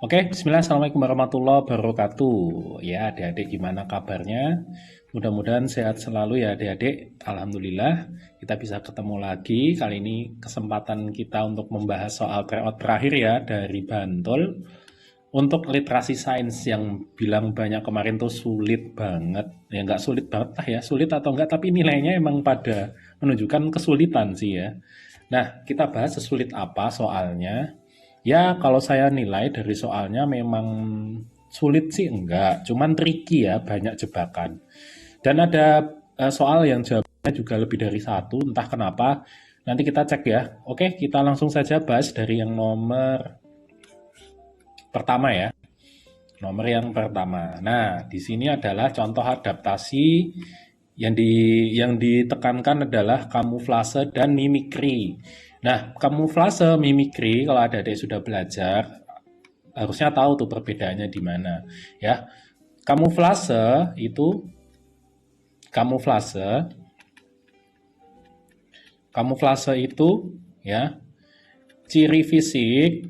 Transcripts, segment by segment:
Oke, bismillah, assalamualaikum warahmatullahi wabarakatuh. Ya, adik-adik gimana kabarnya? Mudah-mudahan sehat selalu ya adik-adik. Alhamdulillah, kita bisa ketemu lagi. Kali ini kesempatan kita untuk membahas soal tryout terakhir ya dari Bantul. Untuk literasi sains yang bilang banyak kemarin tuh sulit banget. Ya nggak sulit banget lah ya, sulit atau enggak, tapi nilainya emang pada menunjukkan kesulitan sih ya. Nah, kita bahas sesulit apa soalnya. Ya, kalau saya nilai dari soalnya memang sulit sih enggak, cuman tricky ya, banyak jebakan. Dan ada soal yang jawabannya juga lebih dari satu, entah kenapa. Nanti kita cek ya. Oke, kita langsung saja bahas dari yang nomor pertama ya. Nomor yang pertama. Nah, di sini adalah contoh adaptasi yang ditekankan adalah kamuflase dan mimikri. Nah, kamuflase, mimikri, kalau adik-adik sudah belajar, harusnya tahu tuh perbedaannya di mana, ya. Kamuflase itu kamuflase, kamuflase itu ya, ciri fisik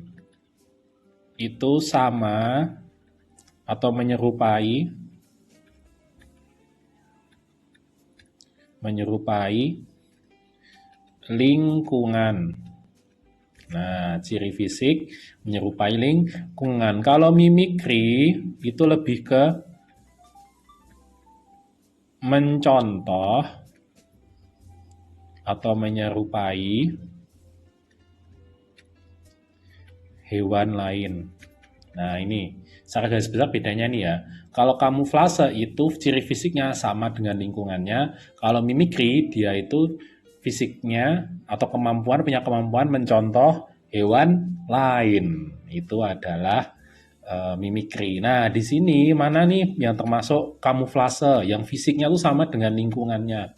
itu sama atau menyerupai lingkungan. Nah, ciri fisik menyerupai lingkungan. Kalau mimikri itu lebih ke mencontoh atau menyerupai hewan lain. Nah, ini secara garis besar bedanya nih ya. Kalau kamuflase itu ciri fisiknya sama dengan lingkungannya. Kalau mimikri dia itu fisiknya atau punya kemampuan mencontoh hewan lain. Itu adalah mimikri. Nah, di sini mana nih yang termasuk kamuflase, yang fisiknya tuh sama dengan lingkungannya?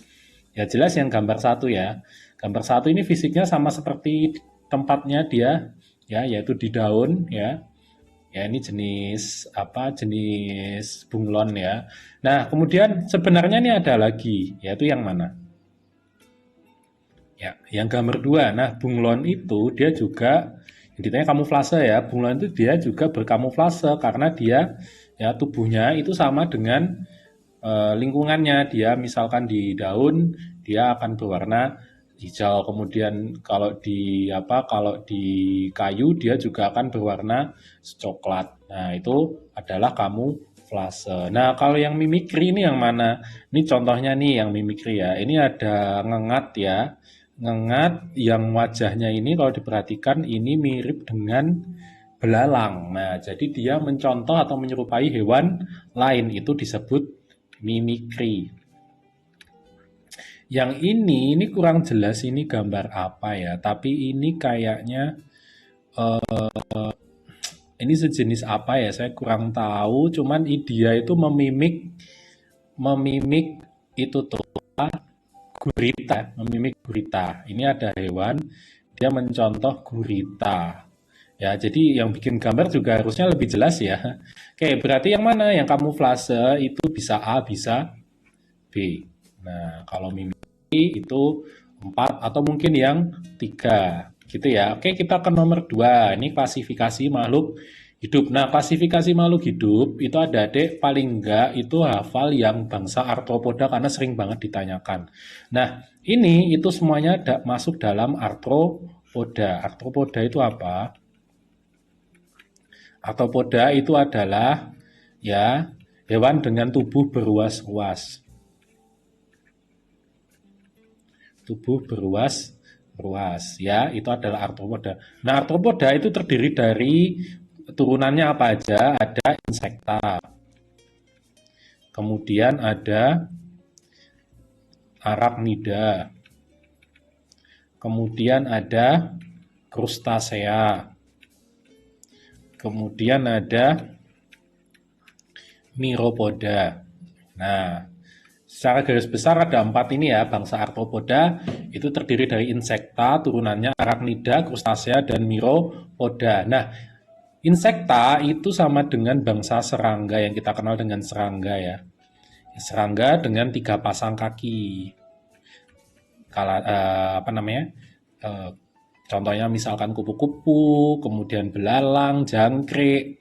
Ya jelas yang gambar satu ya. Gambar satu ini fisiknya sama seperti tempatnya dia, ya, yaitu di daun ya. Ya, ini jenis apa? Jenis bunglon ya. Nah, kemudian sebenarnya ini ada lagi, yaitu yang mana? Ya, yang gambar dua. Nah, bunglon itu dia juga ditanya kamuflase ya. Bunglon itu dia juga berkamuflase karena dia ya tubuhnya itu sama dengan lingkungannya. Dia misalkan di daun dia akan berwarna hijau, kemudian kalau di kayu dia juga akan berwarna coklat. Nah, itu adalah kamuflase. Nah, kalau yang mimikri ini yang mana? Ini contohnya nih yang mimikri ya. Ini ada ngengat ya. Ngengat yang wajahnya ini kalau diperhatikan ini mirip dengan belalang. Nah, jadi dia mencontoh atau menyerupai hewan lain, itu disebut mimikri. Yang ini kurang jelas ini gambar apa ya, tapi ini kayaknya ini sejenis apa ya, saya kurang tahu, cuman dia itu memimik memimik itu tuh gurita, memimik gurita. Ini ada hewan, dia mencontoh gurita. Ya, jadi yang bikin gambar juga harusnya lebih jelas ya. Oke, berarti yang mana? Yang kamuflase itu bisa A, bisa B. Nah, kalau mimikri itu 4 atau mungkin yang 3 gitu ya. Oke, kita ke nomor 2. Ini klasifikasi makhluk hidup. Nah, klasifikasi makhluk hidup itu ada adik paling enggak itu hafal yang bangsa arthropoda karena sering banget ditanyakan. Nah, ini itu semuanya masuk dalam arthropoda. Arthropoda itu apa? Arthropoda itu adalah ya hewan dengan tubuh beruas-ruas. Tubuh beruas-ruas ya, itu adalah arthropoda. Nah, arthropoda itu terdiri dari turunannya apa aja? Ada insekta. Kemudian ada arachnida. Kemudian ada krustasea. Kemudian ada miropoda. Nah, secara garis besar ada 4 ini ya, bangsa arthropoda itu terdiri dari insekta, turunannya arachnida, krustasea, dan miropoda. Nah, insekta itu sama dengan bangsa serangga yang kita kenal dengan serangga ya. Serangga dengan 3 pasang kaki. Apa namanya? Contohnya misalkan kupu-kupu, kemudian belalang, jangkrik,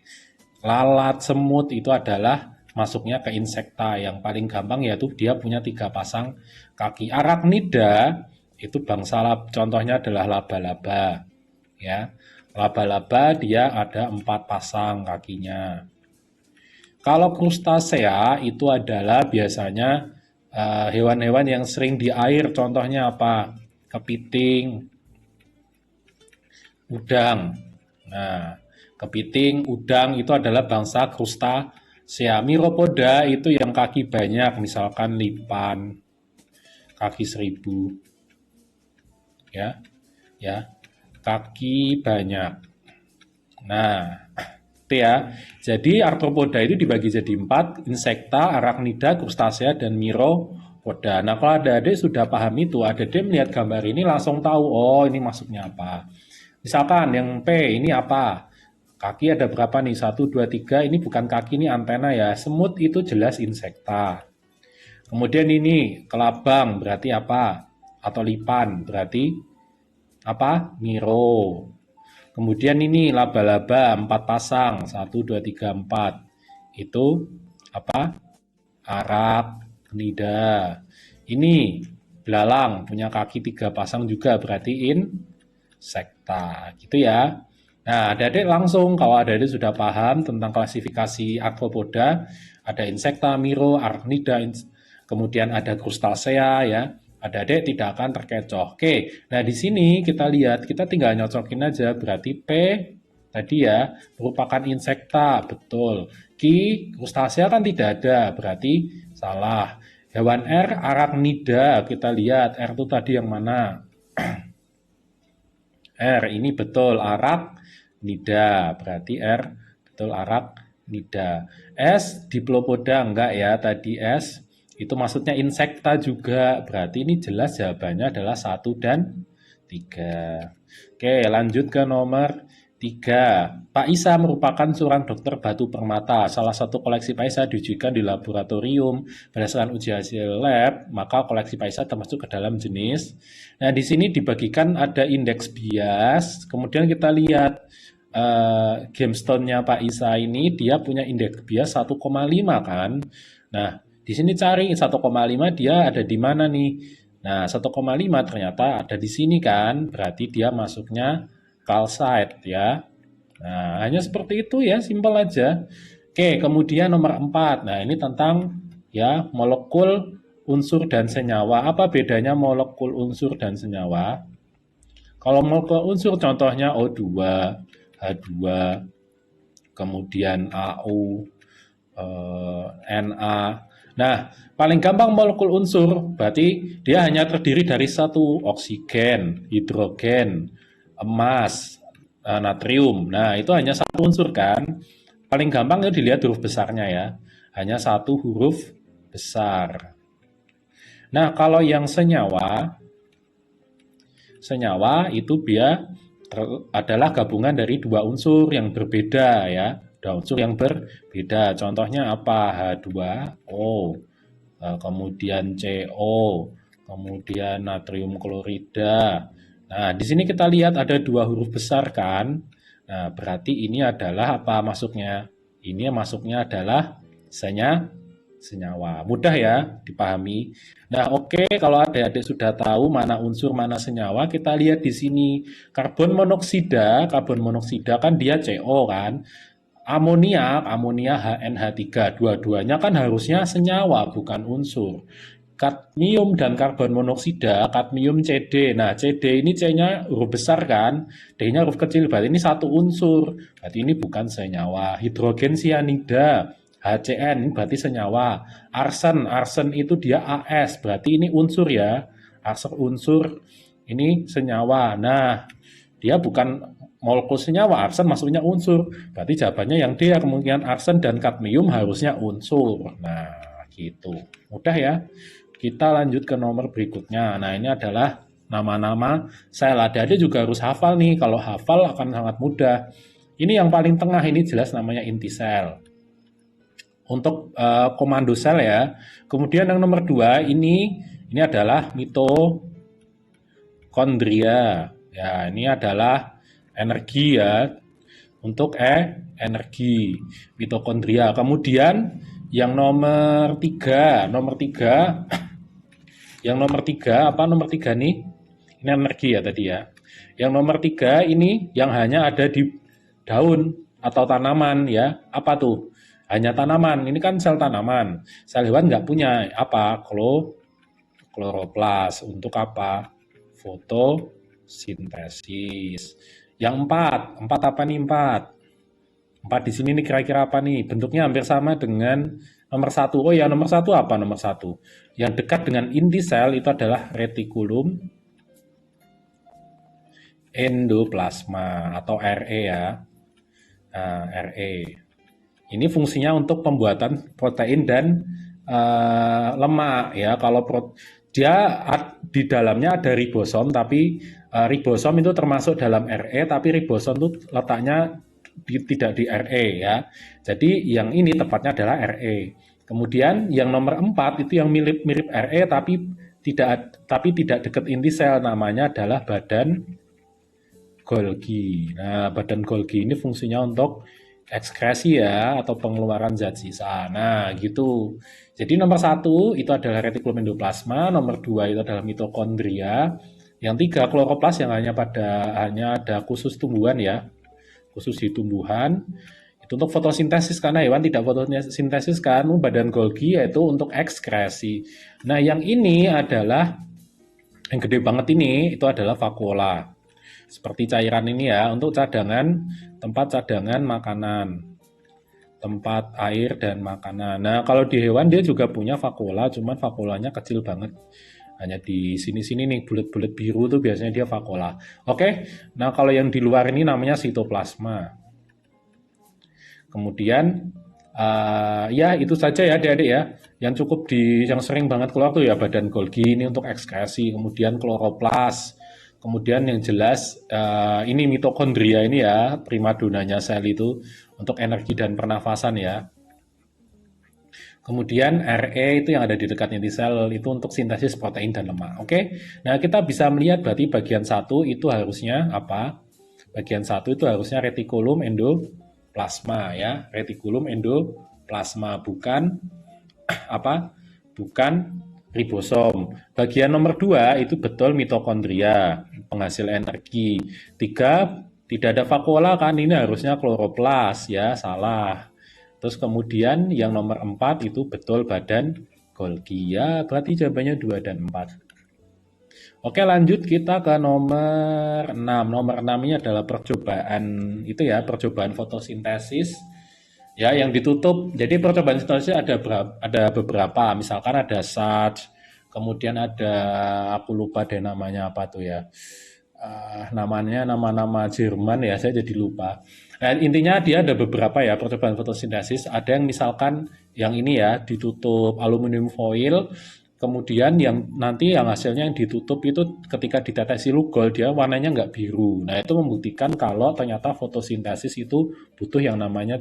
lalat, semut itu adalah masuknya ke insekta. Yang paling gampang yaitu dia punya 3 pasang kaki. Arachnida itu bangsa contohnya adalah laba-laba. Ya, laba-laba dia ada 4 pasang kakinya. Kalau krustasea itu adalah biasanya hewan-hewan yang sering di air. Contohnya apa? Kepiting, udang. Nah, kepiting, udang itu adalah bangsa krustasea. Miropoda itu yang kaki banyak, misalkan lipan, kaki 1000, ya, ya, kaki banyak. Nah, itu ya. Jadi arthropoda itu dibagi jadi 4, insekta, arachnida, krustasea, dan miropoda. Nah, kalau adik-adik sudah paham itu, adik-adik melihat gambar ini langsung tahu, oh ini masuknya apa. Misalkan yang P ini apa? Kaki ada berapa nih? 1, 2, 3. Ini bukan kaki, ini antena ya. Semut itu jelas insekta. Kemudian ini kelabang berarti apa? Atau lipan berarti apa? Miro. Kemudian ini laba-laba 4 pasang. 1, 2, 3, 4. Itu apa? Arachnida. Ini belalang punya kaki 3 pasang juga berarti insekta. Gitu ya. Nah, adik-adik langsung kalau adik-adik sudah paham tentang klasifikasi arthropoda, ada insekta, miro, arachnida, kemudian ada krustasea ya. Adik-adik tidak akan terkecoh. Oke, nah di sini kita lihat, kita tinggal nyocokin aja. Berarti P tadi ya merupakan insekta, betul. Q, krustasea kan tidak ada, berarti salah. Hewan R, arachnida, kita lihat R itu tadi yang mana? R, ini betul, arachnida, berarti R betul arachnida. S, diplopoda, enggak ya, tadi S. Itu maksudnya insekta juga, berarti ini jelas jawabannya adalah 1 dan 3. Oke, lanjut ke nomor 3. Pak Isa merupakan seorang dokter batu permata. Salah satu koleksi Pak Isa diujikan di laboratorium. Berdasarkan uji hasil lab, maka koleksi Pak Isa termasuk ke dalam jenis. Nah, di sini dibagikan ada indeks bias. Kemudian kita lihat gemstone-nya Pak Isa ini, dia punya indeks bias 1,5 kan. Nah, di sini cari 1,5 dia ada di mana nih? Nah, 1,5 ternyata ada di sini kan, berarti dia masuknya calcite ya. Nah, hanya seperti itu ya, simpel aja. Oke, kemudian nomor 4. Nah, ini tentang ya molekul unsur dan senyawa. Apa bedanya molekul unsur dan senyawa? Kalau molekul unsur contohnya O2, H2, kemudian AU, Na. Nah, paling gampang molekul unsur, berarti dia hanya terdiri dari satu oksigen, hidrogen, emas, natrium. Nah, itu hanya satu unsur kan. Paling gampang itu dilihat huruf besarnya ya. Hanya satu huruf besar. Nah, kalau yang senyawa itu dia adalah gabungan dari 2 unsur yang berbeda ya. 2 unsur yang berbeda. Contohnya apa? H2O, kemudian CO, kemudian natrium klorida. Nah, di sini kita lihat ada 2 huruf besar kan. Nah, berarti ini adalah apa masuknya? Ini masuknya adalah senyawa. Mudah ya dipahami. Nah, oke, kalau adik-adik sudah tahu mana unsur, mana senyawa, kita lihat di sini. Karbon monoksida kan dia CO kan. Amonia HNH3, dua-duanya kan harusnya senyawa, bukan unsur. Kadmium dan karbon monoksida, kadmium CD. Nah, CD ini C-nya huruf besar kan, D-nya huruf kecil, berarti ini satu unsur. Berarti ini bukan senyawa. Hidrogen sianida, HCN, berarti senyawa. Arsen itu dia AS, berarti ini unsur ya. Arsen unsur, ini senyawa. Nah, dia bukan molekul senyawa, arsen maksudnya unsur. Berarti jawabannya yang D, kemungkinan arsen dan kadmium harusnya unsur. Nah, gitu. Mudah ya. Kita lanjut ke nomor berikutnya. Nah, ini adalah nama-nama sel. Adik-adik juga harus hafal nih. Kalau hafal akan sangat mudah. Ini yang paling tengah ini jelas namanya inti sel. Untuk komando sel ya. Kemudian yang nomor 2 ini adalah mitokondria. Ya, ini adalah energi ya, untuk energi mitokondria. Kemudian yang nomor tiga, yang nomor tiga apa nomor tiga nih? Ini energi ya tadi ya. Yang nomor tiga ini yang hanya ada di daun atau tanaman ya. Apa tuh? Hanya tanaman. Ini kan sel tanaman. Sel hewan nggak punya apa? Kloroplas. Untuk apa? Fotosintesis. Yang empat apa nih empat? Empat di sini nih kira-kira apa nih? Bentuknya hampir sama dengan nomor satu. Oh ya, nomor satu apa nomor satu? Yang dekat dengan inti sel itu adalah retikulum endoplasma atau RE ya. Nah, RE. Ini fungsinya untuk pembuatan protein dan lemak ya. Kalau dia di dalamnya ada ribosom, tapi ribosom itu termasuk dalam RE, tapi ribosom itu letaknya tidak di RE ya. Jadi yang ini tepatnya adalah RE. Kemudian yang nomor 4 itu yang mirip-mirip RE tapi tidak dekat inti sel, namanya adalah badan Golgi. Nah, badan Golgi ini fungsinya untuk ekskresi ya atau pengeluaran zat sisa. Nah, gitu. Jadi nomor satu itu adalah retikulum endoplasma, nomor dua itu adalah mitokondria, yang tiga kloroplas yang hanya ada khusus tumbuhan ya, khusus di tumbuhan. Itu untuk fotosintesis karena hewan tidak fotosintesis kan, badan Golgi yaitu untuk ekskresi. Nah, yang ini adalah yang gede banget ini itu adalah vakuola. Seperti cairan ini ya, untuk tempat cadangan makanan, tempat air dan makanan. Nah, kalau di hewan dia juga punya vakuola, cuman vakuolanya kecil banget. Hanya di sini-sini nih, bulat-bulat biru tuh biasanya dia vakuola. Oke, nah kalau yang di luar ini namanya sitoplasma. Kemudian, ya itu saja ya adik-adik ya. Yang cukup yang sering banget keluar tuh ya badan Golgi ini untuk ekskresi, kemudian kloroplas, kemudian yang jelas ini mitokondria ini ya, primadonanya sel itu untuk energi dan pernafasan ya. Kemudian RE itu yang ada di dekat inti sel itu untuk sintesis protein dan lemak. Oke, nah kita bisa melihat berarti bagian satu itu harusnya apa? Bagian satu itu harusnya retikulum endoplasma ya, retikulum endoplasma bukan apa? Bukan ribosom. Bagian nomor 2 itu betul mitokondria, penghasil energi. 3 tidak ada vakuola kan, ini harusnya kloroplas ya, salah. Terus kemudian yang nomor 4 itu betul badan Golgi ya, berarti jawabannya 2 dan 4. Oke, lanjut kita ke nomor 6. Nomor 6 ini adalah percobaan itu ya, percobaan fotosintesis ya yang ditutup. Jadi percobaan sintesis ada beberapa, misalkan ada SARS, kemudian ada aku lupa deh namanya apa tuh ya. Namanya nama-nama Jerman ya, saya jadi lupa. Nah, intinya dia ada beberapa ya percobaan fotosintesis. Ada yang misalkan yang ini ya ditutup aluminium foil, kemudian yang nanti yang hasilnya yang ditutup itu ketika diteteksi lugol dia warnanya nggak biru. Nah, itu membuktikan kalau ternyata fotosintesis itu butuh yang namanya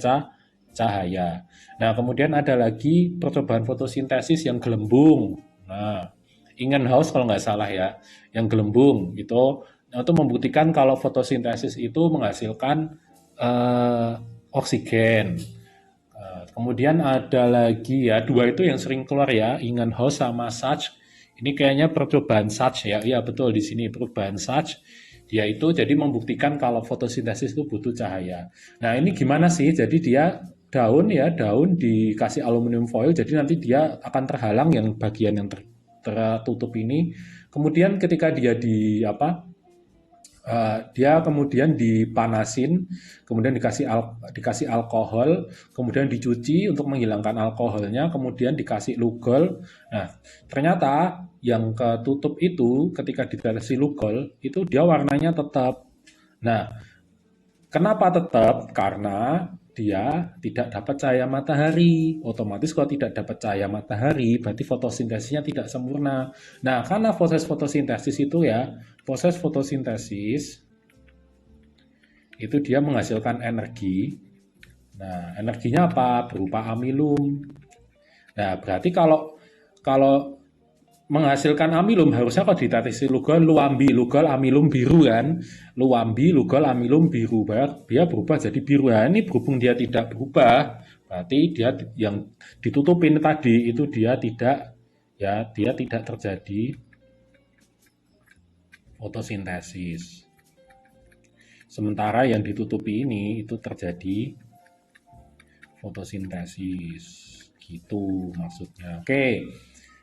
cahaya. Nah, kemudian ada lagi percobaan fotosintesis yang gelembung. Nah, Ingenhousz kalau nggak salah ya, yang gelembung itu membuktikan kalau fotosintesis itu menghasilkan oksigen. Kemudian ada lagi ya, dua itu yang sering keluar ya, Ingenhousz sama Sachs. Ini kayaknya percobaan Sachs ya, iya betul di sini percobaan Sachs. Dia itu jadi membuktikan kalau fotosintesis itu butuh cahaya. Nah ini gimana sih? Jadi dia daun dikasih aluminium foil, jadi nanti dia akan terhalang yang bagian yang tertutup ini. Kemudian ketika dia dia kemudian dipanasin, kemudian dikasih alkohol, kemudian dicuci untuk menghilangkan alkoholnya, kemudian dikasih lugol. Nah, ternyata yang ketutup itu ketika dikasih lugol itu dia warnanya tetap. Nah, kenapa tetap? Karena dia tidak dapat cahaya matahari. Otomatis kalau tidak dapat cahaya matahari, berarti fotosintesisnya tidak sempurna. Nah, karena proses fotosintesis itu dia menghasilkan energi. Nah, energinya apa? Berupa amilum. Nah, berarti kalau menghasilkan amilum harusnya kalau ditetesin lugol luambi lugol amilum biru kan, luambi lugol amilum biru, dia berubah jadi biru. Nah, ini berhubung dia tidak berubah, berarti dia yang ditutupin tadi itu dia tidak, ya dia tidak terjadi fotosintesis. Sementara yang ditutupi ini itu terjadi fotosintesis. Gitu maksudnya. Oke.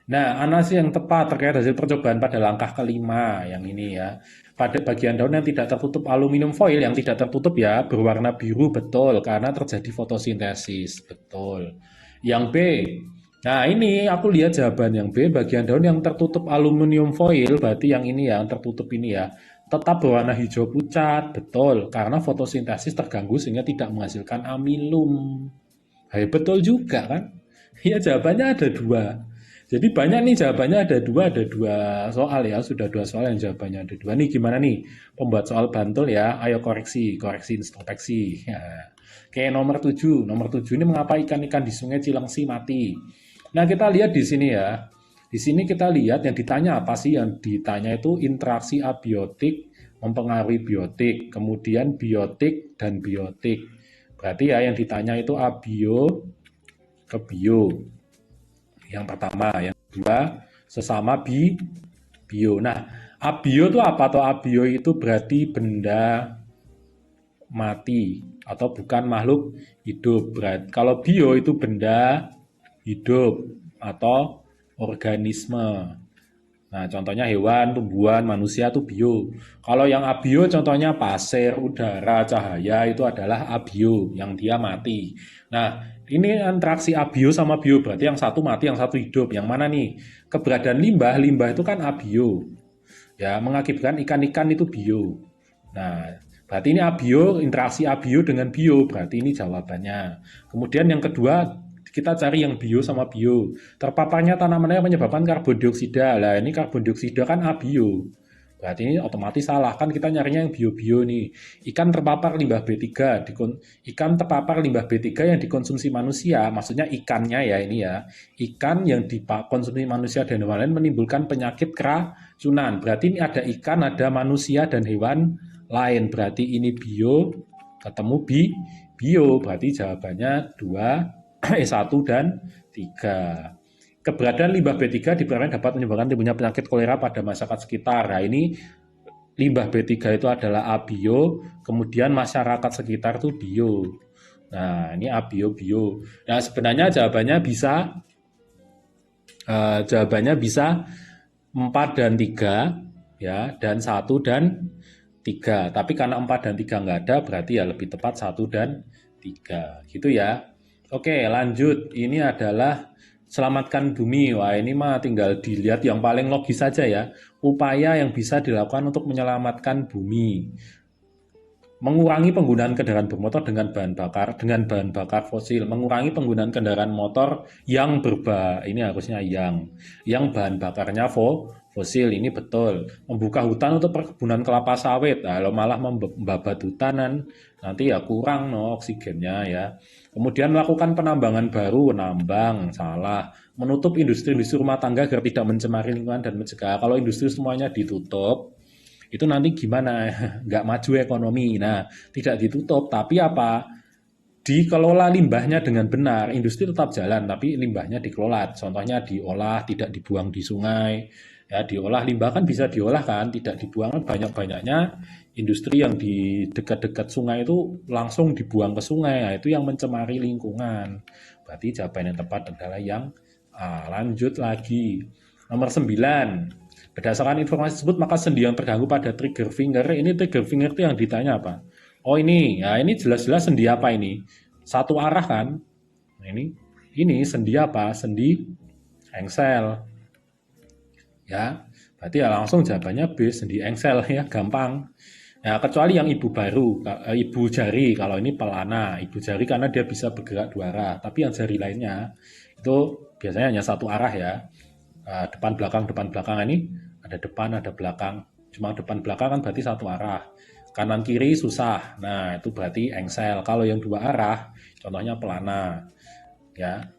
Nah, analisis yang tepat terkait hasil percobaan pada langkah kelima yang ini ya. Pada bagian daun yang tidak tertutup aluminium foil, yang tidak tertutup ya berwarna biru, betul, karena terjadi fotosintesis, betul. Yang B, nah ini aku lihat jawaban yang B, bagian daun yang tertutup aluminium foil, berarti yang ini ya, yang tertutup ini ya, tetap berwarna hijau pucat, betul, karena fotosintesis terganggu sehingga tidak menghasilkan amilum. Hai, betul juga kan? Ya jawabannya ada dua. Jadi banyak nih jawabannya ada dua soal ya, sudah dua soal yang jawabannya ada dua. Nih gimana nih pembuat soal Bantul ya, ayo koreksi introspeksi. Ya. Oke, nomor 7 ini mengapa ikan-ikan di sungai Cilengsi mati. Nah kita lihat di sini ya, di sini kita lihat yang ditanya apa sih, yang ditanya itu interaksi abiotik mempengaruhi biotik, kemudian biotik dan biotik. Berarti ya yang ditanya itu abio ke bio. Yang pertama, yang kedua sesama bio. Nah, abio itu apa? Atau abio itu berarti benda mati atau bukan makhluk hidup. Berarti kalau bio itu benda hidup atau organisme. Nah, contohnya hewan, tumbuhan, manusia itu bio. Kalau yang abio contohnya pasir, udara, cahaya itu adalah abio, yang dia mati. Nah, ini interaksi abio sama bio, berarti yang satu mati, yang satu hidup. Yang mana nih? Keberadaan limbah, limbah itu kan abio. Ya, mengakibatkan ikan-ikan itu bio. Nah, berarti ini abio, interaksi abio dengan bio, berarti ini jawabannya. Kemudian yang kedua, kita cari yang bio sama bio. Terpaparnya tanaman yang menyebabkan karbon dioksida. Lah ini karbon dioksida kan abio. Berarti ini otomatis salah. Kan kita nyarinya yang bio-bio nih. Ikan terpapar limbah B3. Ikan terpapar limbah B3 yang dikonsumsi manusia. Maksudnya ikannya ya ini ya. Ikan yang dikonsumsi manusia dan hewan lain menimbulkan penyakit keracunan. Berarti ini ada ikan, ada manusia dan hewan lain. Berarti ini bio ketemu bio. Berarti jawabannya 2. 1 dan 3. Keberadaan limbah B3 diperkirakan dapat menyebabkan timbulnya penyakit kolera pada masyarakat sekitar. Nah, ini limbah B3 itu adalah abio, kemudian masyarakat sekitar itu bio. Nah, ini abio bio. Nah, sebenarnya jawabannya bisa 4 dan 3 ya, dan 1 dan 3. Tapi karena 4 dan 3 nggak ada, berarti ya lebih tepat 1 dan 3. Gitu ya. Oke, lanjut. Ini adalah selamatkan bumi. Wah, ini mah tinggal dilihat yang paling logis saja ya. Upaya yang bisa dilakukan untuk menyelamatkan bumi. Mengurangi penggunaan kendaraan bermotor dengan bahan bakar fosil, mengurangi penggunaan kendaraan motor yang ini harusnya yang bahan bakarnya fosil, ini betul. Membuka hutan untuk perkebunan kelapa sawit. Nah, kalau malah membabat hutanan nanti ya kurang oksigennya ya. Kemudian melakukan penambangan baru, menambang salah. Menutup industri-industri rumah tangga agar tidak mencemari lingkungan dan mencegah. Kalau industri semuanya ditutup, itu nanti gimana? Nggak maju ekonomi. Nah, tidak ditutup, tapi apa? Dikelola limbahnya dengan benar. Industri tetap jalan, tapi limbahnya dikelola. Contohnya diolah, tidak dibuang di sungai. Ya, diolah limbah kan bisa diolah kan, tidak dibuang. Banyak-banyaknya industri yang di dekat-dekat sungai itu langsung dibuang ke sungai. Nah, itu yang mencemari lingkungan. Berarti jawaban yang tepat adalah yang A. Lanjut lagi. Nomor 9. Berdasarkan informasi tersebut, maka sendi yang terganggu pada trigger finger, ini trigger finger itu yang ditanya apa? Oh ini, ya ini jelas-jelas sendi apa ini? Satu arah kan? Nah, ini sendi apa? Sendi engsel. Ya, berarti ya langsung jawabannya B, sendi engsel ya, gampang. Ya, kecuali yang ibu ibu jari, kalau ini pelana, ibu jari karena dia bisa bergerak dua arah. Tapi yang jari lainnya itu biasanya hanya satu arah ya. Depan belakang ini ada depan ada belakang, cuma depan belakang kan berarti satu arah, kanan kiri susah. Nah itu berarti engsel. Kalau yang dua arah contohnya pelana ya.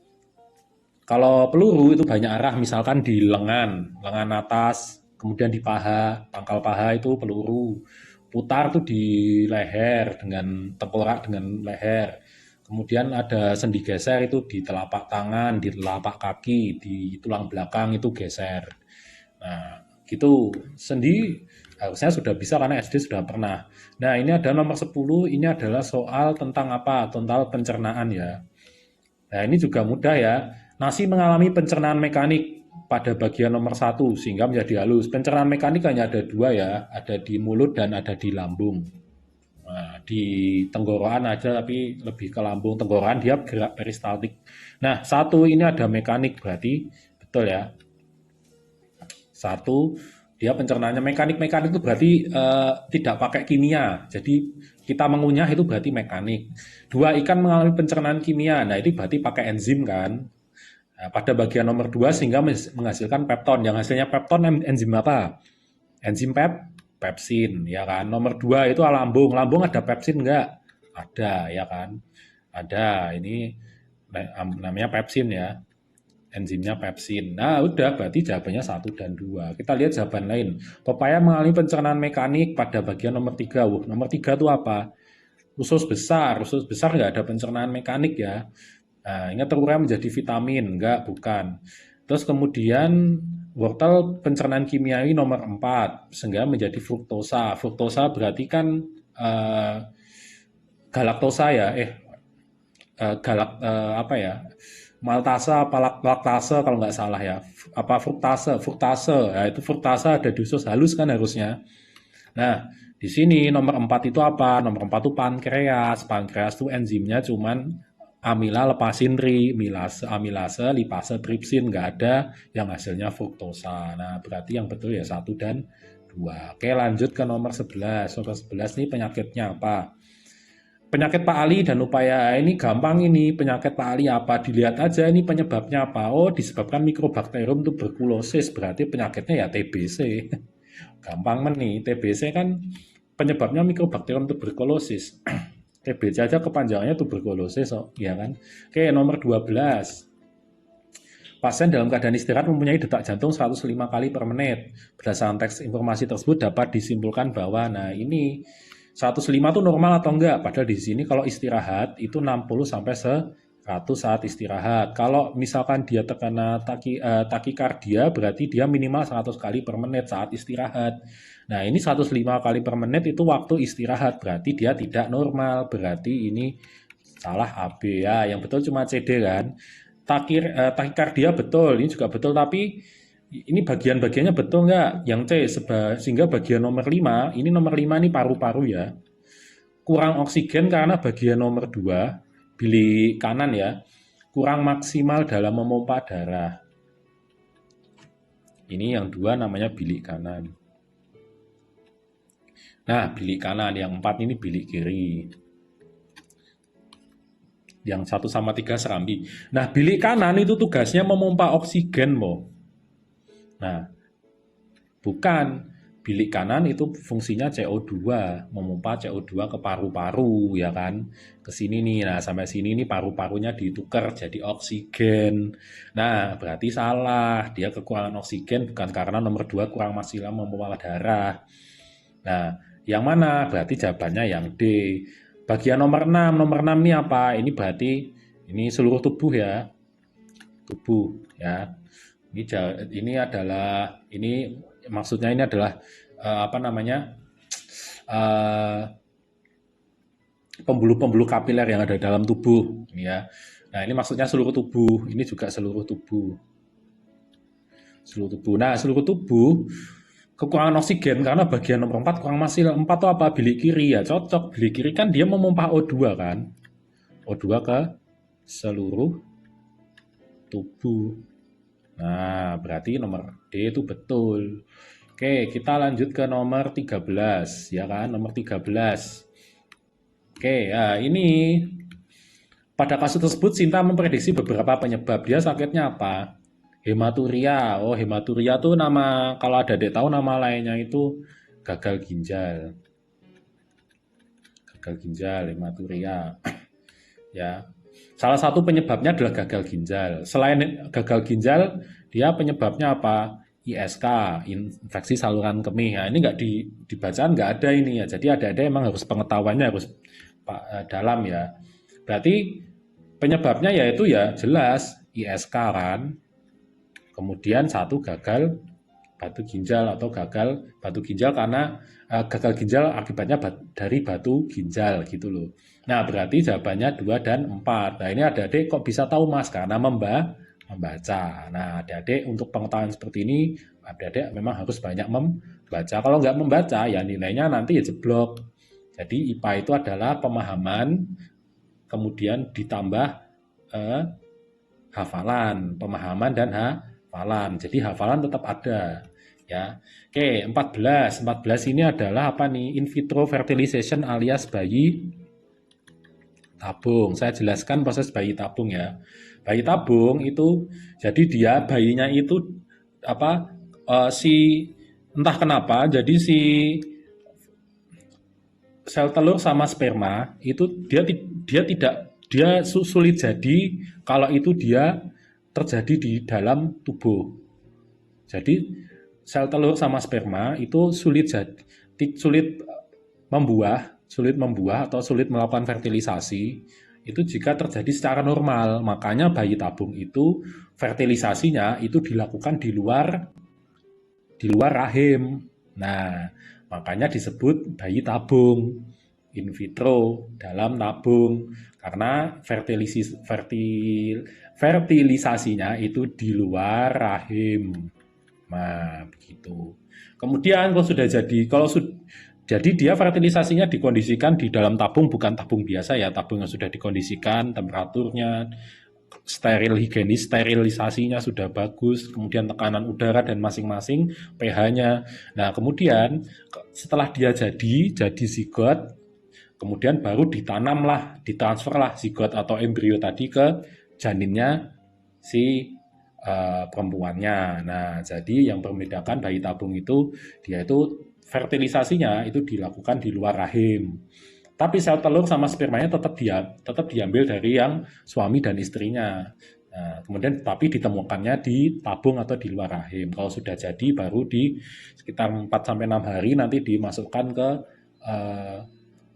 Kalau peluru itu banyak arah, misalkan di lengan atas, kemudian di paha, pangkal paha itu peluru. Putar tuh di leher dengan tengkorak dengan leher. Kemudian ada sendi geser itu di telapak tangan, di telapak kaki, di tulang belakang itu geser. Nah, gitu. Sendi harusnya sudah bisa karena SD sudah pernah. Nah, ini ada nomor 10, ini adalah soal tentang apa? Tentang pencernaan ya. Nah, ini juga mudah ya. Nasi mengalami pencernaan mekanik pada bagian nomor 1 sehingga menjadi halus. Pencernaan mekanik hanya ada dua ya, ada di mulut dan ada di lambung. Nah, di tenggorokan aja tapi lebih ke lambung. Tenggorokan dia gerak peristaltik. Nah, satu ini ada mekanik berarti betul ya. Satu, dia pencernaannya mekanik itu berarti tidak pakai kimia. Jadi kita mengunyah itu berarti mekanik. Dua, ikan mengalami pencernaan kimia. Nah, itu berarti pakai enzim kan. Nah, pada bagian nomor 2 sehingga menghasilkan pepton. Yang hasilnya pepton enzim apa? Enzim pepsin, ya kan. Nomor 2 itu lambung. Lambung ada pepsin enggak? Ada, ya kan. Ada. Ini namanya pepsin ya. Enzimnya pepsin. Nah, udah berarti jawabannya 1 dan 2. Kita lihat jawaban lain. Pepaya mengalami pencernaan mekanik pada bagian nomor 3. Nomor 3 itu apa? Usus besar. Usus besar nggak ada pencernaan mekanik ya. Nah, ini terurai menjadi vitamin. Enggak, bukan. Terus kemudian wortel pencernaan kimiawi nomor 4. Sehingga menjadi fruktosa. Fruktosa berarti kan eh, galaktosa ya. Apa ya? Maltase apa laktase kalau nggak salah ya. Apa fruktase ya, itu fruktase ada di usus halus kan harusnya. Nah, di sini nomor 4 itu apa? Nomor 4 itu pankreas itu enzimnya cuman amila lepasin amilase lipase tripsin, nggak ada yang hasilnya fruktosa. Nah, berarti yang betul ya 1 dan 2. Oke, lanjut ke nomor 11. Nomor 11 ini penyakitnya apa? Penyakit Pak Ali dan upaya ini gampang ini. Penyakit Pak Ali apa? Dilihat aja ini penyebabnya apa. Oh, disebabkan mikrobakterium tuberkulosis. Berarti penyakitnya ya TBC. Gampang nih. TBC kan penyebabnya mikrobakterium tuberkulosis. TBC aja kepanjangannya tuberkulosis, oh, ya kan? Oke, nomor 12. Pasien dalam keadaan istirahat mempunyai detak jantung 105 kali per menit. Berdasarkan teks informasi tersebut dapat disimpulkan bahwa, nah ini 105 itu normal atau enggak? Padahal di sini kalau istirahat itu 60 sampai 100 saat istirahat. Kalau misalkan dia terkena takikardia berarti dia minimal 100 kali per menit saat istirahat. Nah, ini 105 kali per menit itu waktu istirahat. Berarti dia tidak normal. Berarti ini salah AB ya. Yang betul cuma CD kan. Takikardia betul, ini juga betul, tapi ini bagian-bagiannya betul nggak? Yang C, sehingga bagian nomor 5, ini nomor 5 ini paru-paru ya. Kurang oksigen karena bagian nomor 2, bilik kanan ya, kurang maksimal dalam memompa darah. Ini yang 2 namanya bilik kanan. Nah, bilik kanan, yang 4 ini bilik kiri. Yang 1 sama 3 serambi. Nah, bilik kanan itu tugasnya memompa oksigen, Mo. Nah, bukan. Bilik kanan itu fungsinya CO2, memompa CO2 ke paru-paru, ya kan? Ke sini nih, nah sampai sini nih paru-parunya ditukar jadi oksigen. Nah, berarti salah. Dia kekurangan oksigen bukan karena nomor 2 kurang maksimal memompa darah. Nah, yang mana? Berarti jawabannya yang D. Bagian nomor 6. Nomor 6 ini apa? Ini berarti ini seluruh tubuh ya. Tubuh ya. Ini adalah ini maksudnya ini adalah apa namanya? Pembuluh-pembuluh kapiler yang ada dalam tubuh ya. Nah, ini maksudnya seluruh tubuh. Ini juga seluruh tubuh. Seluruh tubuh. Nah, seluruh tubuh kekurangan oksigen karena bagian nomor 4 kurang maksimal. 4 itu apa? Bilik kiri ya, cocok. Bilik kiri kan dia memompa O2 kan. O2 ke seluruh tubuh. Nah, berarti nomor D itu betul. Oke, kita lanjut ke nomor 13 ya kan, nomor 13. Oke, ya ini pada kasus tersebut Sinta memprediksi beberapa penyebab. Dia sakitnya apa? Hematuria. Oh, hematuria tuh nama, kalau ada dek tahu nama lainnya itu gagal ginjal. Gagal ginjal, hematuria. Ya. Salah satu penyebabnya adalah gagal ginjal. Selain gagal ginjal, dia penyebabnya apa? ISK, infeksi saluran kemih. Nah, ini nggak dibacaan, nggak ada ini ya. Jadi ada emang harus pengetahuannya harus dalam ya. Berarti penyebabnya yaitu ya jelas ISK kan. Kemudian satu gagal batu ginjal atau gagal batu ginjal karena gagal ginjal akibatnya dari batu ginjal gitu loh. Nah, berarti jawabannya 2 dan 4. Nah, ini adik-adik kok bisa tahu Mas? Karena membaca. Nah, adik-adik untuk pengetahuan seperti ini, adik-adik memang harus banyak membaca. Kalau nggak membaca, ya nilainya nanti ya jeblok. Jadi IPA itu adalah pemahaman, kemudian ditambah hafalan, pemahaman dan hafalan. Jadi hafalan tetap ada. Ya. Oke, 14. 14 ini adalah apa nih? In vitro fertilization alias bayi tabung. Saya jelaskan proses bayi tabung ya. Bayi tabung itu jadi dia bayinya itu apa entah kenapa jadi si sel telur sama sperma itu dia sulit jadi kalau itu dia terjadi di dalam tubuh. Jadi sel telur sama sperma itu sulit membuah atau sulit melakukan fertilisasi itu jika terjadi secara normal. Makanya bayi tabung itu fertilisasinya itu dilakukan di luar rahim. Nah, makanya disebut bayi tabung in vitro dalam tabung karena fertilisasinya itu di luar rahim. Nah, begitu. Kemudian jadi dia fertilisasinya dikondisikan di dalam tabung, bukan tabung biasa ya, tabung yang sudah dikondisikan, temperaturnya, higienis, sterilisasinya sudah bagus, kemudian tekanan udara dan masing-masing pH-nya. Nah, kemudian setelah dia jadi zigot, kemudian baru ditransferlah zigot atau embrio tadi ke janinnya si perempuannya. Nah, jadi yang membedakan bayi tabung itu dia itu fertilisasinya itu dilakukan di luar rahim. Tapi sel telur sama spermanya tetap diambil dari yang suami dan istrinya. Nah, kemudian tapi ditemukannya di tabung atau di luar rahim. Kalau sudah jadi baru di sekitar 4-6 hari nanti dimasukkan ke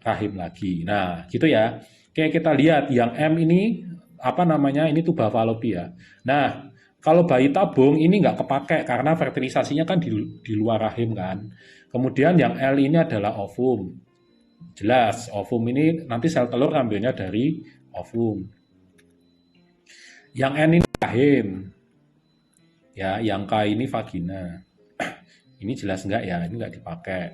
rahim lagi. Nah, gitu ya. Oke, kita lihat yang M ini apa namanya? Ini tuba falopia. Nah, kalau bayi tabung ini nggak kepake karena fertilisasinya kan di luar rahim kan. Kemudian yang L ini adalah ovum. Jelas, ovum ini nanti sel telur ambilnya dari ovum. Yang N ini rahim. Ya, yang K ini vagina. Ini jelas enggak ya? Ini enggak dipakai.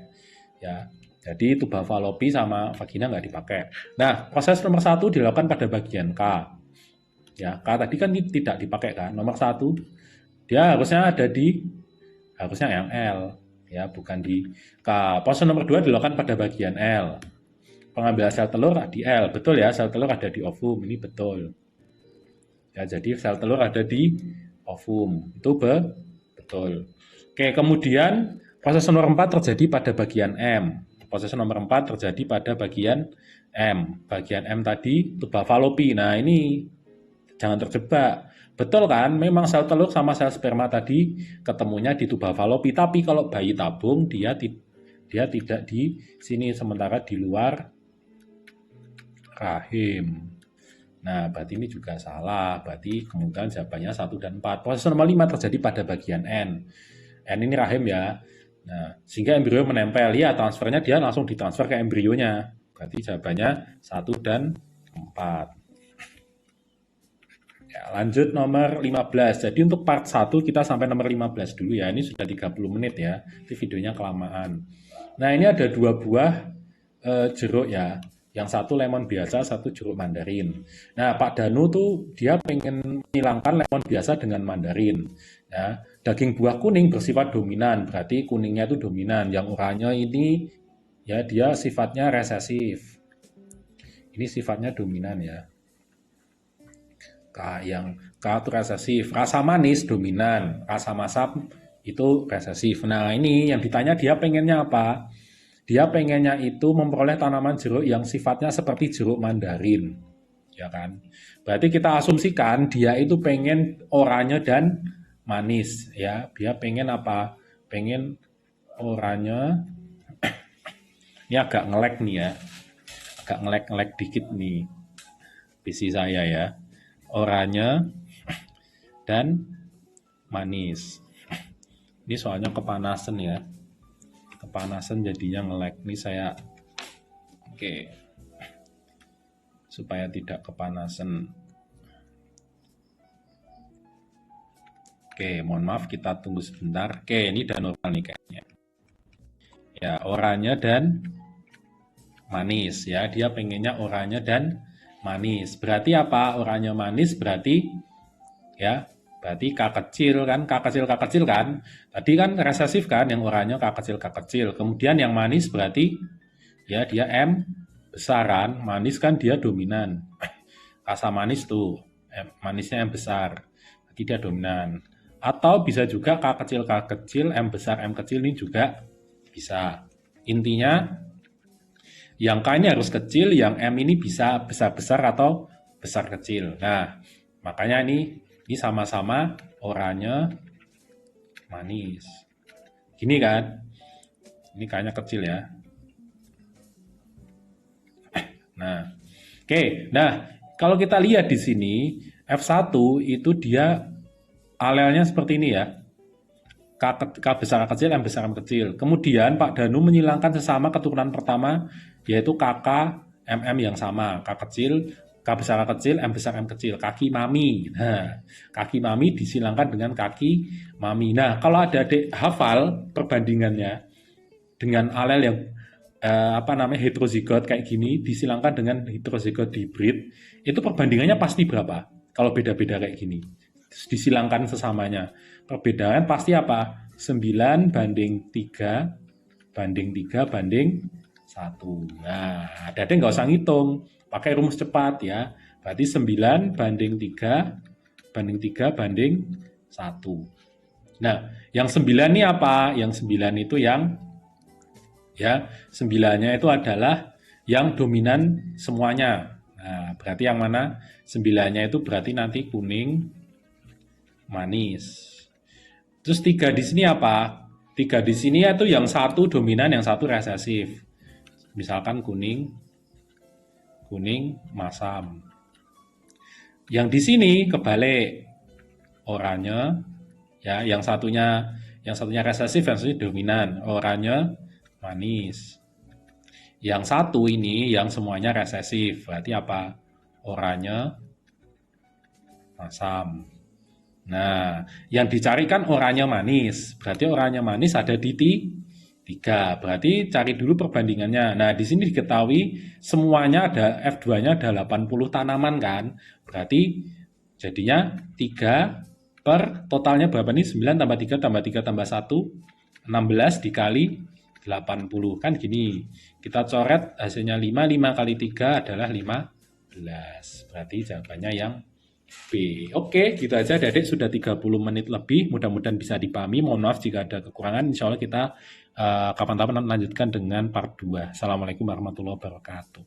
Ya. Jadi tuba falopi sama vagina nggak dipakai. Nah, proses nomor 1 dilakukan pada bagian K. Ya, K tadi kan tidak dipakai kan. Nomor 1 dia harusnya yang L ya, bukan di K. Proses nomor 2 dilakukan pada bagian L. Pengambilan sel telur di L. Betul ya, sel telur ada di ovum. Ini betul. Ya, jadi sel telur ada di ovum. Itu betul. Oke, kemudian proses nomor 4 terjadi pada bagian M. Proses nomor 4 terjadi pada bagian M. Bagian M tadi tuba falopi. Nah, ini jangan terjebak. Betul kan? Memang sel telur sama sel sperma tadi ketemunya di tuba falopi. Tapi kalau bayi tabung dia tidak di sini, sementara di luar rahim. Nah, berarti ini juga salah. Berarti kemungkinan jawabannya 1 dan 4. Proses nomor 5 terjadi pada bagian N. N ini rahim ya. Nah, sehingga embrio menempel. Ya, transfernya dia langsung ditransfer ke embrionya. Berarti jawabannya 1 dan 4. Ya, lanjut nomor 15. Jadi untuk part 1 kita sampai nomor 15 dulu ya. Ini sudah 30 menit ya. Itu videonya kelamaan. Nah, ini ada 2 buah jeruk ya. Yang satu lemon biasa, satu jeruk mandarin. Nah, Pak Danu tuh dia pengen menghilangkan lemon biasa dengan mandarin. Ya, daging buah kuning bersifat dominan, berarti kuningnya itu dominan. Yang oranye ini ya dia sifatnya resesif. Ini sifatnya dominan ya. Yang K itu resesif. Rasa manis dominan, rasa masam itu resesif. Nah, ini yang ditanya dia pengennya apa? Dia pengennya itu memperoleh tanaman jeruk yang sifatnya seperti jeruk mandarin. ya kan? Berarti kita asumsikan dia itu pengen oranye dan manis, ya. Dia pengen apa? Pengen oranye. Ini agak ngelek nih ya, agak ngelek-ngelek dikit nih PC saya ya. Oranye dan manis. Ini soalnya kepanasan ya. Kepanasan jadinya ngelek. Ini saya oke. Supaya tidak kepanasan. Oke, mohon maaf kita tunggu sebentar. Oke, ini udah normal nih kayaknya. Ya, oranye dan manis ya. Dia pengennya oranye dan manis. Berarti apa? Oranye manis berarti ya, berarti K kecil kan, K kecil kan. Tadi kan resesif kan, yang oranye K kecil. Kemudian yang manis berarti ya dia M besaran, manis kan dia dominan. Rasa manis tuh, manisnya M besar, berarti dia dominan. Atau bisa juga K kecil, M kecil ini juga bisa. Intinya, yang K ini harus kecil, yang M ini bisa besar-besar atau besar kecil. Nah, makanya ini sama-sama oranye manis. Gini kan, ini K-nya kecil ya. Nah, oke. Nah, kalau kita lihat di sini, F1 itu dia alelnya seperti ini ya. K besar K kecil, M besar M kecil. Kemudian Pak Danu menyilangkan sesama keturunan pertama, yaitu KK, MM yang sama. K kecil, K besar K kecil, M besar M kecil. Kaki mami. Nah, kaki mami disilangkan dengan kaki mami. Nah, kalau ada adik hafal perbandingannya dengan alel yang heterozigot kayak gini disilangkan dengan heterozigot hibrid, itu perbandingannya pasti berapa? Kalau beda-beda kayak gini, disilangkan sesamanya, perbedaan pasti apa? 9 banding 3 banding 1. Nah, ada-ada nggak usah ngitung, pakai rumus cepat ya. Berarti 9 banding 3 banding 1. Nah, yang 9 ini apa? Yang 9 itu yang ya, 9-nya itu adalah yang dominan semuanya. Nah, berarti yang mana? 9-nya itu berarti nanti kuning manis. Terus 3 di sini apa? 3 di sini itu yang satu dominan, yang satu resesif. Misalkan kuning masam. Yang di sini kebalik. Oranye ya, yang satunya resesif, yang satunya dominan. Oranye manis. Yang satu ini yang semuanya resesif, berarti apa? Oranye masam. Nah, yang dicarikan oranye manis, berarti oranye manis ada di 3. Berarti cari dulu perbandingannya. Nah, di sini diketahui semuanya ada F2-nya ada 80 tanaman kan? Berarti jadinya 3 per totalnya berapa nih? 9 tambah 3 tambah 3 tambah 1, 16 dikali 80 kan gini. Kita coret hasilnya 5 kali 3 adalah 15. Berarti jawabannya yang B. Oke, gitu aja Adik, sudah 30 menit lebih. Mudah-mudahan bisa dipahami. Mohon maaf jika ada kekurangan. Insya Allah kita kapan-kapan lanjutkan dengan part 2. Assalamualaikum warahmatullahi wabarakatuh.